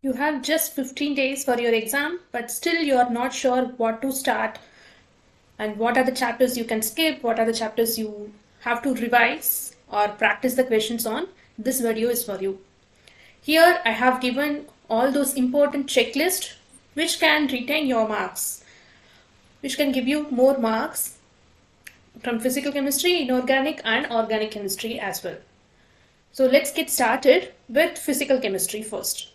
You have just 15 days for your exam, but still you are not sure what to start and what are the chapters you can skip, what are the chapters you have to revise or practice the questions on. This video is for you. Here I have given all those important checklists which can retain your marks, which can give you more marks from physical chemistry, inorganic and organic chemistry as well. So let's get started with physical chemistry first.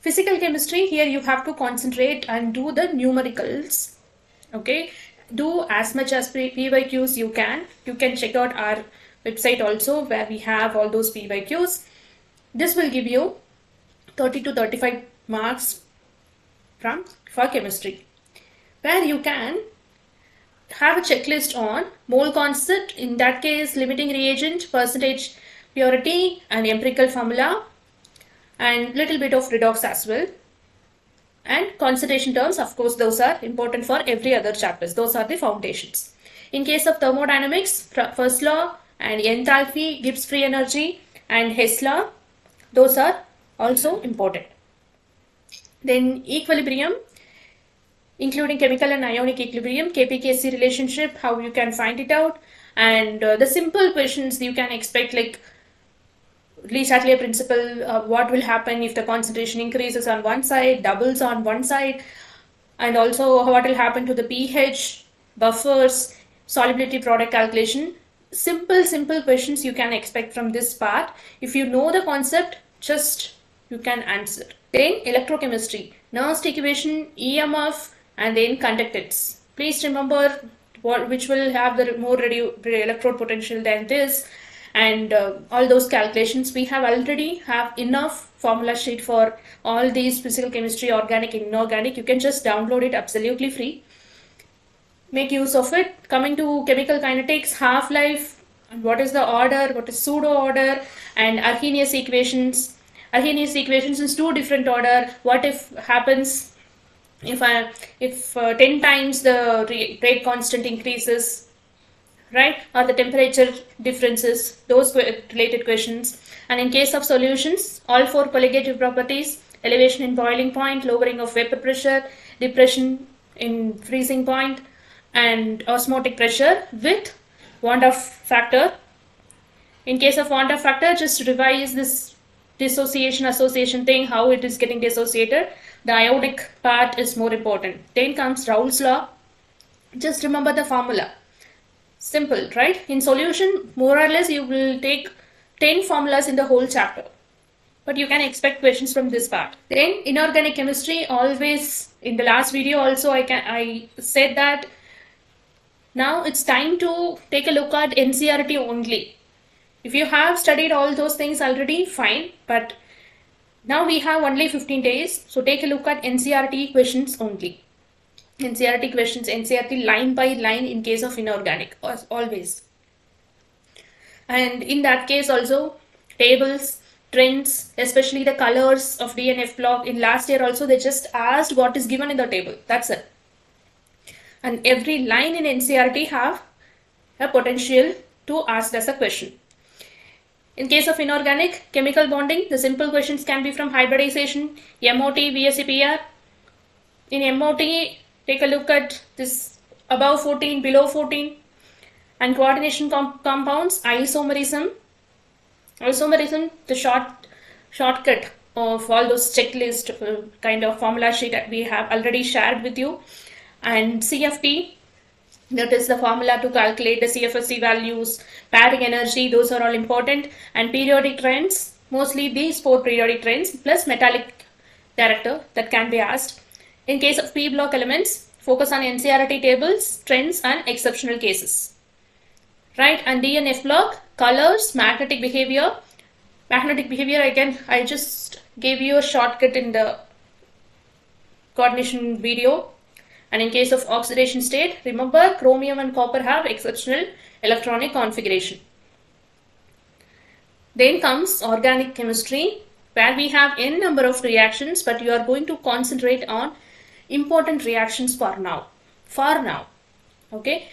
Physical chemistry, here you have to concentrate and do the numericals. Okay, do as much as PYQs you can. You can check out our website also where we have all those PYQs. This will give you 30 to 35 marks for chemistry, where you can have a checklist on mole constant, in that case limiting reagent, percentage purity and empirical formula, and little bit of redox as well. And concentration terms, of course, those are important for every other chapters. Those are the foundations. In case of thermodynamics, first law and enthalpy, Gibbs free energy and Hess law, those are also important. Then equilibrium, including chemical and ionic equilibrium, KP-Kc relationship, how you can find it out, and the simple questions you can expect, like Le-Chatelier principle, what will happen if the concentration increases on one side, doubles on one side, and also what will happen to the pH, buffers, solubility product calculation. Simple questions you can expect from this part. If you know the concept, just you can answer. Then electrochemistry, Nernst equation, EMF, and then conductance. Please remember which will have the more electrode potential than this, and all those calculations. We have already have enough formula sheet for all these physical chemistry, organic and inorganic. You can just download it absolutely free. Make use of it. Coming to chemical kinetics, half-life, and what is the order, what is pseudo order, and Arrhenius equations. Arrhenius equations is two different order. What if happens if 10 times the rate constant increases, right? Or the temperature differences, those related questions. And in case of solutions, all four colligative properties, elevation in boiling point, lowering of vapor pressure, depression in freezing point, and osmotic pressure with Van der factor. In case of Van der factor, just revise this dissociation association thing, how it is getting dissociated. The iodic part is more important. Then comes Raoult's law. Just remember the formula. Simple, right? In solution, more or less you will take 10 formulas in the whole chapter, but you can expect questions from this part. Then inorganic chemistry, always in the last video also I said that now it's time to take a look at NCERT only. If you have studied all those things already, fine, but now we have only 15 days, so take a look at NCERT questions only. NCERT questions, NCERT line by line in case of inorganic, always. And in that case also, tables, trends, especially the colors of D and F block. In last year also, they just asked what is given in the table. That's it. And every line in NCERT have a potential to ask as a question. In case of inorganic, chemical bonding, the simple questions can be from hybridization, MOT, VSEPR. In MOT, take a look at this above 14, below 14, and coordination compounds, isomerism. Isomerism, the shortcut of all those checklist kind of formula sheet that we have already shared with you. And CFP, that is the formula to calculate the CFSC values, pairing energy, those are all important. And periodic trends, mostly these four periodic trends plus metallic character that can be asked. In case of P block elements, focus on NCERT tables, trends and exceptional cases. Right? And D and F block, colors, magnetic behavior. Magnetic behavior, again, I just gave you a shortcut in the coordination video. And in case of oxidation state, remember chromium and copper have exceptional electronic configuration. Then comes organic chemistry, where we have n number of reactions, but you are going to concentrate on important reactions for now. Okay.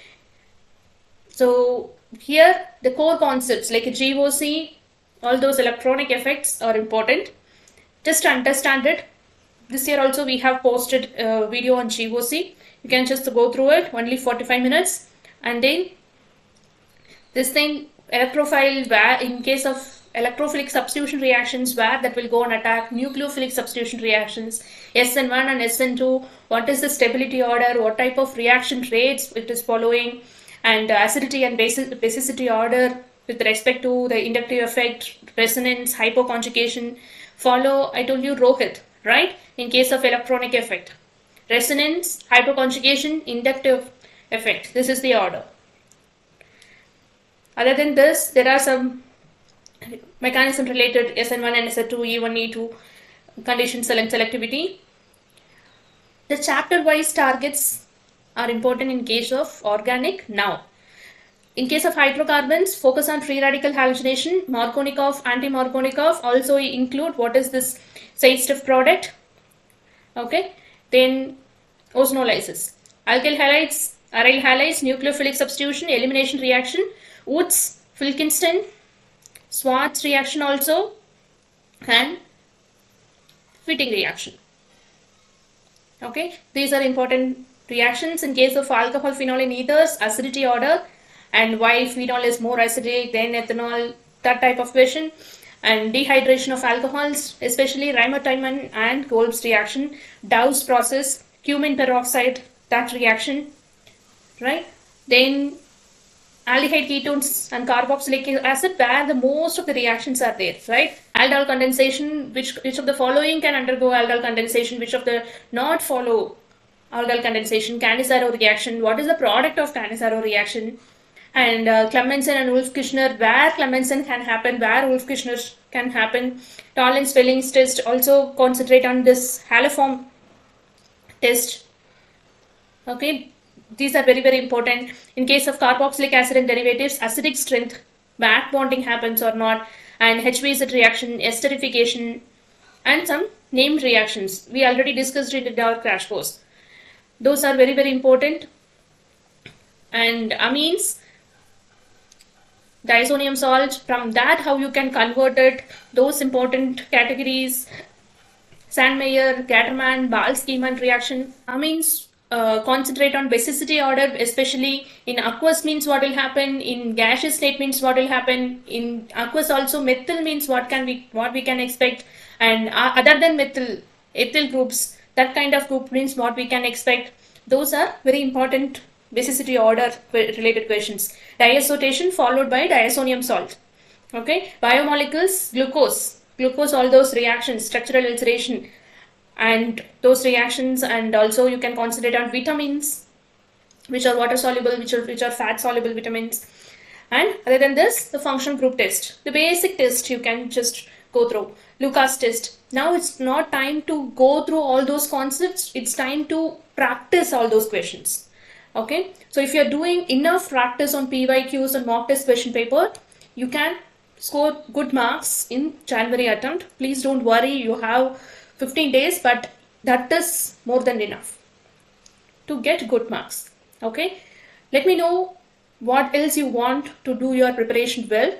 So here the core concepts like GOC, all those electronic effects are important. just to understand it. This year also we have posted a video on GOC. You can just go through it, only 45 minutes. And then this thing, electrophile, where in case of electrophilic substitution reactions, where that will go and attack nucleophilic substitution reactions, SN1 and SN2, what is the stability order, what type of reaction rates it is following, and acidity and basicity order with respect to the inductive effect, resonance, hypoconjugation. Follow, I told you Rohit, right? In case of electronic effect, resonance, hypoconjugation, inductive effect. This is the order. Other than this, there are some mechanism related SN1 and SN2, E1, E2, conditions and selectivity. The chapter wise targets are important in case of organic now. In case of hydrocarbons, focus on free radical halogenation, Markovnikov, anti-Markovnikov. Also include what is this side-stiff product. Okay. Then ozonolysis. Alkyl halides, aryl halides, nucleophilic substitution, elimination reaction, Woods, Wilkinson, Schwarz reaction also, and Fitting reaction. Okay. These are important reactions. In case of alcohol, phenol, and ethers, acidity order, and why phenol is more acidic than ethanol, that type of question, and dehydration of alcohols, especially Reimer-Tiemann and Golb's reaction, Dow's process, cumin peroxide, that reaction, right? Then aldehyde ketones and carboxylic acid, where the most of the reactions are there, right? Aldol condensation, which of the following can undergo aldol condensation, which of the not follow aldol condensation, Cannizzaro reaction, what is the product of Cannizzaro reaction, and Clemmensen and Wolff-Kishner, where Clemmensen can happen, where Wolff-Kishner can happen. Tollens-Fellings test, also concentrate on this haloform test. Okay, these are very, very important. In case of carboxylic acid and derivatives, acidic strength, back bonding happens or not, and HVZ reaction, esterification, and some named reactions. We already discussed it in our crash course. Those are very, very important. And amines, diazonium salt, from that how you can convert it, those important categories, Sandmeyer, Gattermann, Ball-Schiemann reaction. Amines concentrate on basicity order, especially in aqueous means what will happen, in gaseous state means what will happen, in aqueous also methyl means what we can expect, and other than methyl, ethyl groups, that kind of group means what we can expect. Those are very important basicity order related questions. Diazotation followed by diazonium salt. Okay, biomolecules, glucose, all those reactions, structural ulceration, and those reactions, and also you can concentrate on vitamins, which are water soluble, which are fat soluble vitamins. And other than this, the function group test, the basic test you can just go through. Lucas test. Now it's not time to go through all those concepts, it's time to practice all those questions. Okay, so if you're doing enough practice on PYQs and mock test question paper, you can score good marks in January attempt. Please don't worry, you have 15 days, but that is more than enough to get good marks. Okay, let me know what else you want to do your preparation well.